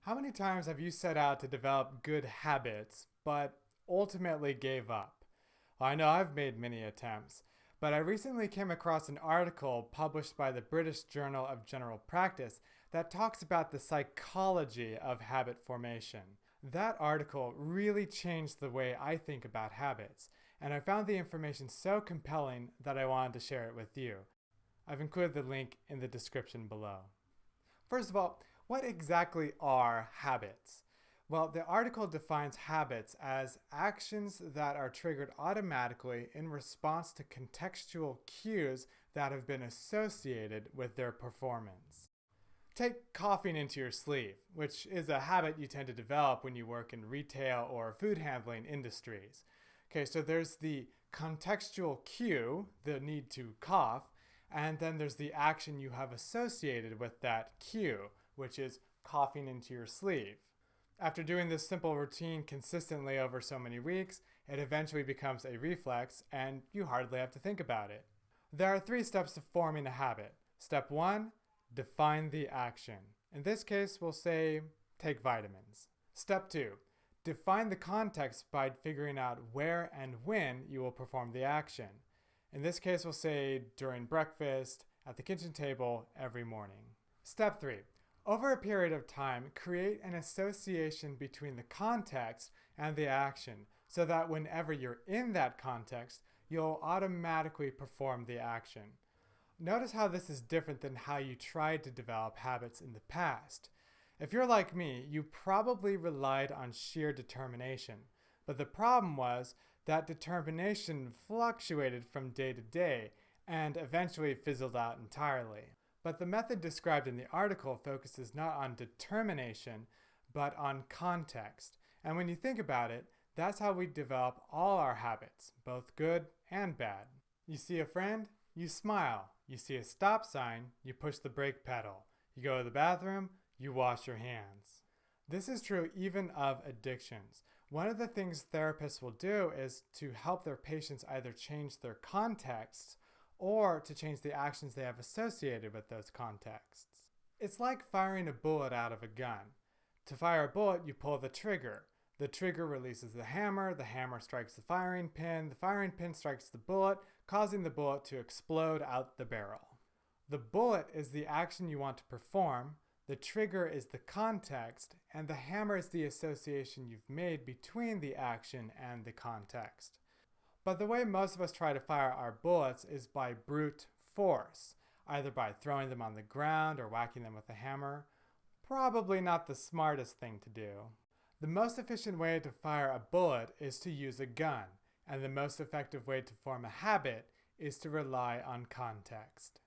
How many times have you set out to develop good habits, but ultimately gave up? Well, I know I've made many attempts, but I recently came across an article published by the British Journal of General Practice that talks about the psychology of habit formation. That article really changed the way I think about habits, and I found the information so compelling that I wanted to share it with you. I've included the link in the description below. First of all, what exactly are habits? Well, the article defines habits as actions that are triggered automatically in response to contextual cues that have been associated with their performance. Take coughing into your sleeve, which is a habit you tend to develop when you work in retail or food handling industries. Okay, so there's the contextual cue, the need to cough, and then there's the action you have associated with that cue, which is coughing into your sleeve. After doing this simple routine consistently over so many weeks, it eventually becomes a reflex and you hardly have to think about it. There are 3 steps to forming a habit. Step 1, define the action. In this case, we'll say take vitamins. Step 2, define the context by figuring out where and when you will perform the action. In this case, we'll say during breakfast, at the kitchen table, every morning. Step 3, over a period of time, create an association between the context and the action so that whenever you're in that context, you'll automatically perform the action. Notice how this is different than how you tried to develop habits in the past. If you're like me, you probably relied on sheer determination, but the problem was that determination fluctuated from day to day and eventually fizzled out entirely. But the method described in the article focuses not on determination, but on context. And when you think about it, that's how we develop all our habits, both good and bad. You see a friend, you smile. You see a stop sign, you push the brake pedal. You go to the bathroom, you wash your hands. This is true even of addictions. One of the things therapists will do is to help their patients either change their contexts or to change the actions they have associated with those contexts. It's like firing a bullet out of a gun. To fire a bullet, you pull the trigger. The trigger releases the hammer strikes the firing pin strikes the bullet, causing the bullet to explode out the barrel. The bullet is the action you want to perform, the trigger is the context, and the hammer is the association you've made between the action and the context. But the way most of us try to fire our bullets is by brute force, either by throwing them on the ground or whacking them with a hammer. Probably not the smartest thing to do. The most efficient way to fire a bullet is to use a gun, and the most effective way to form a habit is to rely on context.